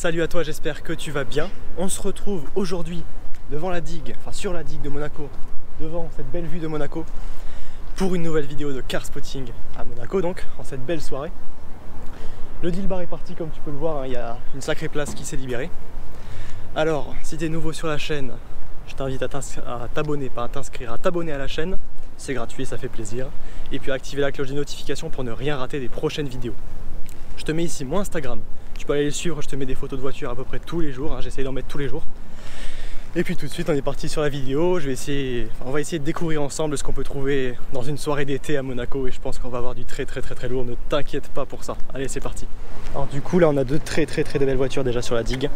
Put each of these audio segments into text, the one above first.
Salut à toi, j'espère que tu vas bien. On se retrouve aujourd'hui devant la digue, enfin sur la digue de Monaco, devant cette belle vue de Monaco, pour une nouvelle vidéo de car spotting à Monaco, donc en cette belle soirée. Le deal bar est parti, comme tu peux le voir, hein, il y a une sacrée place qui s'est libérée. Alors, si tu es nouveau sur la chaîne, je t'invite à t'abonner, pas à t'inscrire, à t'abonner à la chaîne. C'est gratuit, ça fait plaisir. Et puis à activer la cloche des notifications pour ne rien rater des prochaines vidéos. Je te mets ici mon Instagram. Tu peux aller le suivre, je te mets des photos de voitures à peu près tous les jours, hein, j'essaie d'en mettre tous les jours. Et puis tout de suite on est parti sur la vidéo, on va essayer de découvrir ensemble ce qu'on peut trouver dans une soirée d'été à Monaco et je pense qu'on va avoir du très lourd, ne t'inquiète pas pour ça. Allez, c'est parti. Alors du coup là on a deux très belles voitures déjà sur la digue.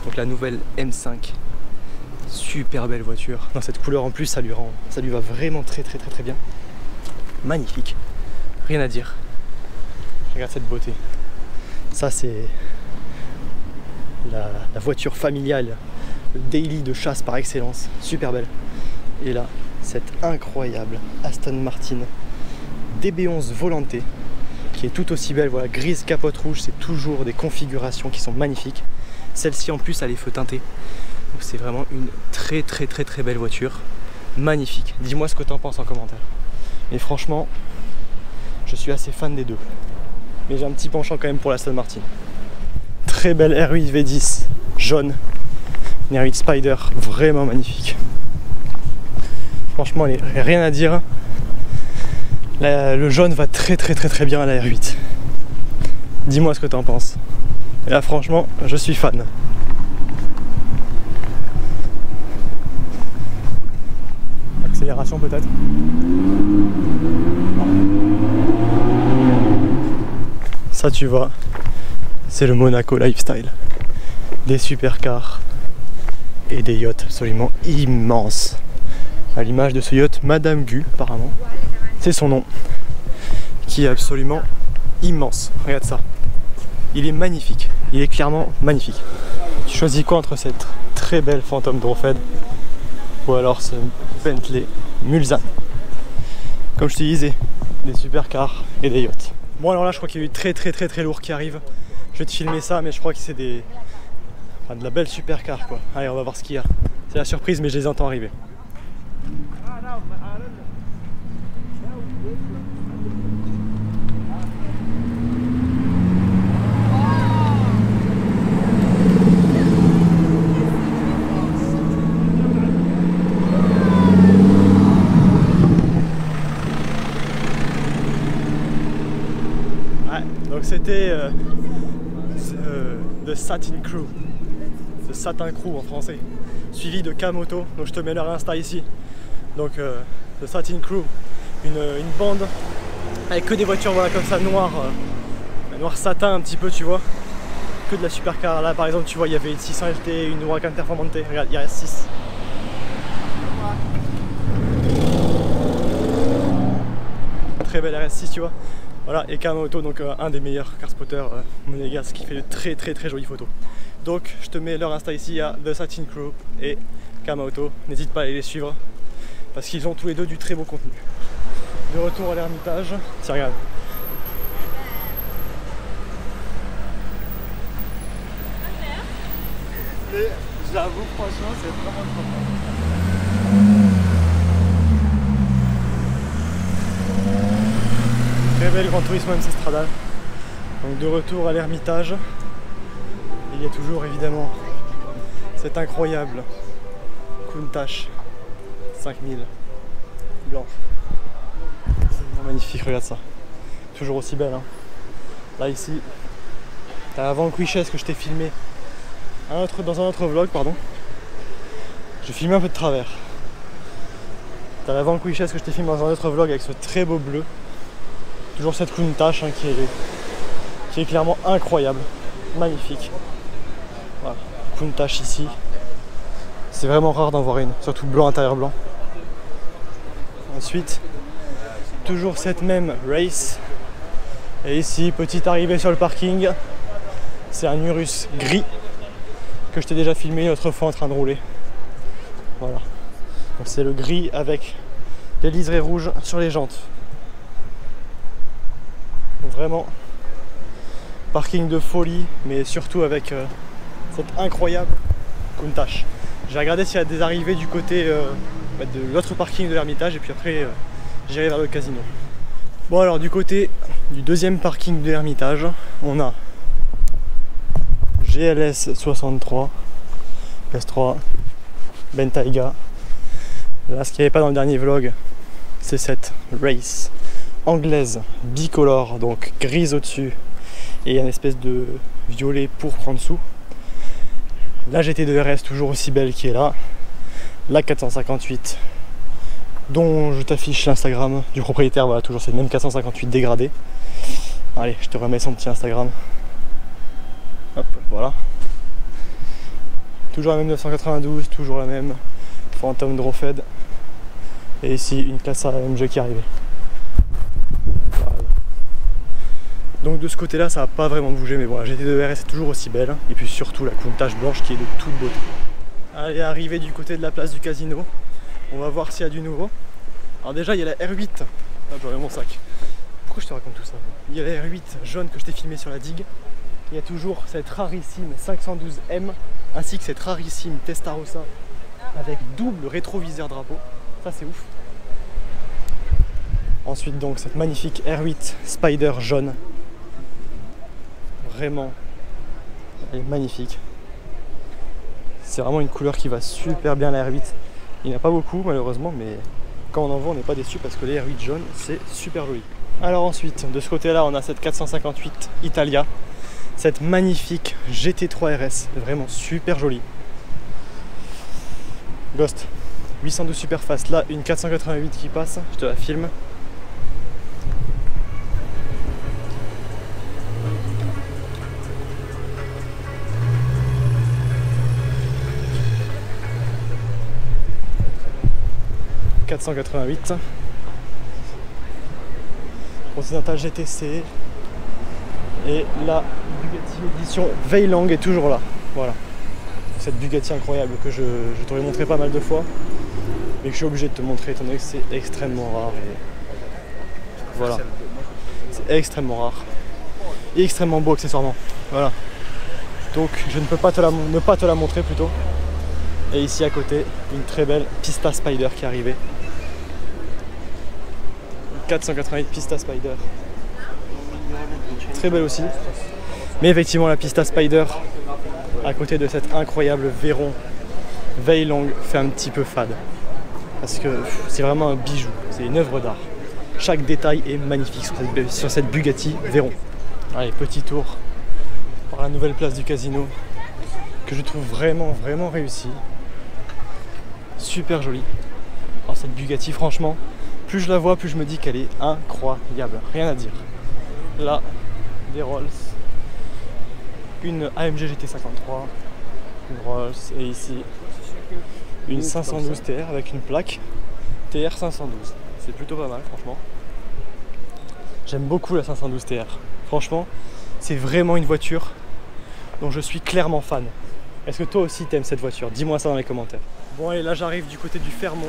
Donc la nouvelle M5, super belle voiture. Dans cette couleur en plus ça lui va vraiment très bien. Magnifique, rien à dire. Regarde cette beauté. Ça c'est la voiture familiale, le daily de chasse par excellence, super belle. Et là, cette incroyable Aston Martin DB11 Volante qui est tout aussi belle, voilà, grise capote rouge, c'est toujours des configurations qui sont magnifiques. Celle-ci en plus a les feux teintés, donc c'est vraiment une très belle voiture, magnifique. Dis-moi ce que tu en penses en commentaire. Mais franchement, je suis assez fan des deux. Mais j'ai un petit penchant quand même pour la Aston Martin. Très belle R8 V10 jaune, une R8 Spider vraiment magnifique. Franchement, rien à dire. Le jaune va très bien à la R8. Dis-moi ce que tu en penses. Et là, franchement, je suis fan. Accélération peut-être. Ça, tu vois, c'est le Monaco lifestyle. Des supercars et des yachts absolument immenses. À l'image de ce yacht Madame Gu, apparemment. C'est son nom. Qui est absolument immense. Regarde ça. Il est magnifique. Il est clairement magnifique. Tu choisis quoi entre cette très belle Phantom Drofed ou alors ce Bentley Mulsanne? Comme je te disais, des supercars et des yachts. Bon, alors là je crois qu'il y a eu très lourd qui arrive. Je vais te filmer ça, mais je crois que c'est de la belle supercar quoi. Allez, on va voir ce qu'il y a. C'est la surprise, mais je les entends arriver. Donc c'était The Satin Crew, The Satin Crew en français, suivi de K-Moto, donc je te mets leur Insta ici. Donc The Satin Crew, une bande avec que des voitures, voilà, comme ça, noir satin un petit peu, tu vois, que de la supercar. Là par exemple tu vois il y avait une 600 LT, une Huracan Performante, regarde il y a 6. Très belle RS6 tu vois. Voilà, et K-Moto, donc un des meilleurs car spotters monégasques qui fait de très jolies photos. Donc je te mets leur Insta ici à The Satin Crew et K-Moto. N'hésite pas à aller les suivre parce qu'ils ont tous les deux du très beau contenu. De retour à l'Ermitage, tiens regarde. Mais j'avoue franchement c'est vraiment trop bien. Très belle Gran Turismo MC Stradale. Donc de retour à l'Ermitage, il y a toujours évidemment cette incroyable Countach 5000 blanche. C'est vraiment magnifique, regarde ça. Toujours aussi belle. Hein. Là ici, t'as la Vanquishes que je t'ai filmé dans un autre vlog, pardon. J'ai filmé un peu de travers. T'as la Vanquishes que je t'ai filmé dans un autre vlog avec ce très beau bleu. Toujours cette Countach hein, qui est clairement incroyable, magnifique. Voilà, Countach ici. C'est vraiment rare d'en voir une, surtout blanc, intérieur blanc. Ensuite, toujours cette même Race. Et ici, petite arrivée sur le parking. C'est un Urus gris que je t'ai déjà filmé une autre fois en train de rouler. Voilà. Donc c'est le gris avec les liserés rouges sur les jantes. Donc vraiment parking de folie, mais surtout avec cette incroyable Countach. J'ai regardé s'il y a des arrivées du côté de l'autre parking de l'Ermitage et puis après j'irai vers le casino. Bon alors du côté du deuxième parking de l'Ermitage, on a GLS 63, S3, Bentayga. Là ce qu'il n'y avait pas dans le dernier vlog, c'est cette race anglaise bicolore, donc grise au-dessus et une espèce de violet pourpre en dessous. La GT2 RS toujours aussi belle qui est là. La 458 dont je t'affiche l'Instagram du propriétaire, voilà toujours cette même 458 dégradée. Allez, je te remets son petit Instagram. Hop, voilà. Toujours la même 992, toujours la même Phantom Drawfed. Et ici une classe AMG qui est arrivée. Voilà. Donc de ce côté là ça n'a pas vraiment bougé, mais bon la GT2 RS est toujours aussi belle. Et puis surtout la Countach blanche qui est de toute beauté. Allez, arrivé du côté de la place du casino, on va voir s'il y a du nouveau. Alors déjà il y a la R8, ah, j'aurais mon sac. Pourquoi je te raconte tout ça? Il y a la R8 jaune que je t'ai filmé sur la digue. Il y a toujours cette rarissime 512M ainsi que cette rarissime Testarossa avec double rétroviseur drapeau. Ça c'est ouf. Ensuite donc cette magnifique R8 Spider jaune. Vraiment, elle est magnifique. C'est vraiment une couleur qui va super bien la R8. Il n'y en a pas beaucoup malheureusement, mais quand on en voit on n'est pas déçu parce que les R8 jaunes c'est super joli. Alors ensuite de ce côté là on a cette 458 Italia. Cette magnifique GT3 RS, vraiment super jolie. Ghost, 812 super fast, là une 488 qui passe, je te la filme. « 488 Continental GTC et la Bugatti édition Veylang est toujours là. Voilà, cette Bugatti incroyable que je t'aurais montré pas mal de fois, mais que je suis obligé de te montrer étant donné que c'est extrêmement rare. Et voilà, c'est extrêmement rare et extrêmement beau accessoirement. Voilà, donc je ne peux pas ne pas te la montrer plutôt. Et ici à côté, une très belle Pista Spider qui est arrivée. 488 Pista Spider. Très belle aussi. Mais effectivement la Pista Spider à côté de cette incroyable Veyron Veylang fait un petit peu fade. Parce que c'est vraiment un bijou, c'est une œuvre d'art. Chaque détail est magnifique sur cette Bugatti Veyron. Allez, petit tour par la nouvelle place du casino que je trouve vraiment réussie. Super jolie. Alors cette Bugatti franchement, plus je la vois, plus je me dis qu'elle est incroyable. Rien à dire. Là, des Rolls. Une AMG GT53. Une Rolls. Et ici, une 512 TR avec une plaque TR 512. C'est plutôt pas mal franchement. J'aime beaucoup la 512 TR. Franchement, c'est vraiment une voiture dont je suis clairement fan. Est-ce que toi aussi t'aimes cette voiture? Dis-moi ça dans les commentaires. Bon allez, là j'arrive du côté du Fermont.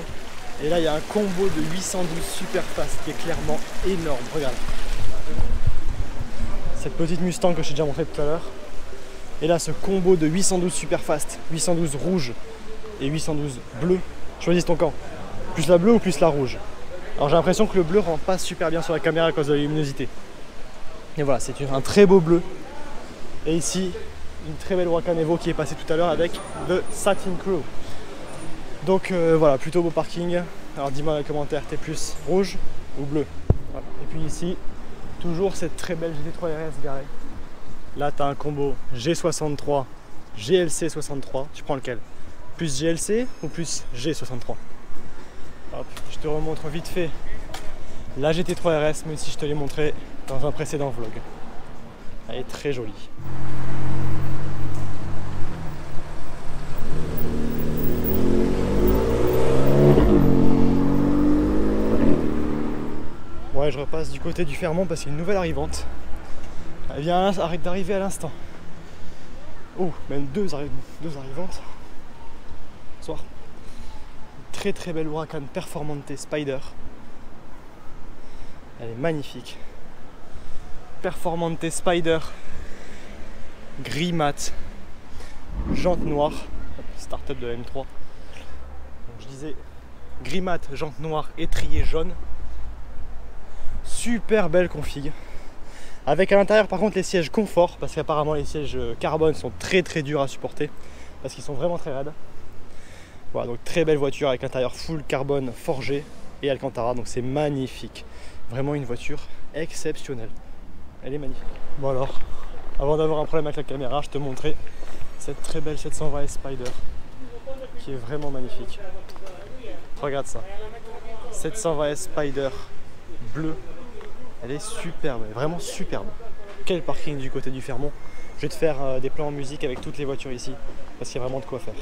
Et là il y a un combo de 812 super fast qui est clairement énorme. Regarde. Cette petite Mustang que j'ai déjà montré tout à l'heure. Et là ce combo de 812 super fast, 812 rouge et 812 bleu. Choisis ton camp. Plus la bleue ou plus la rouge. Alors j'ai l'impression que le bleu rend pas super bien sur la caméra à cause de la luminosité. Et voilà, c'est un très beau bleu. Et ici, une très belle Huracan Evo qui est passée tout à l'heure avec le Satin Crew. Donc voilà, plutôt beau parking. Alors dis-moi dans les commentaires, t'es plus rouge ou bleu? Voilà. Et puis ici, toujours cette très belle GT3 RS garée. Là, tu as un combo G63, GLC 63. Tu prends lequel? Plus GLC ou plus G63? Hop, je te remontre vite fait la GT3 RS, même si je te l'ai montré dans un précédent vlog. Elle est très jolie. Ouais, je repasse du côté du Fermont parce qu'il y a une nouvelle arrivante. Elle vient d'arriver à l'instant. Oh, même deux arrivantes. Bonsoir. Très belle Huracan Performante Spider. Elle est magnifique. Performante Spider. Gris mat. jantes noires, start-up de la M3. Donc, je disais gris mat, jantes noires, étrier jaune. Super belle config. Avec à l'intérieur par contre les sièges confort, parce qu'apparemment les sièges carbone sont très durs à supporter, parce qu'ils sont vraiment très raides. Voilà, donc très belle voiture avec l'intérieur full carbone forgé et Alcantara, donc c'est magnifique. Vraiment une voiture exceptionnelle. Elle est magnifique. Bon alors, avant d'avoir un problème avec la caméra, je te montrais cette très belle 720S Spider qui est vraiment magnifique. Regarde ça. 720S Spider bleu. Elle est superbe, vraiment superbe. Quel parking du côté du Fermont. Je vais te faire des plans en musique avec toutes les voitures ici, parce qu'il y a vraiment de quoi faire.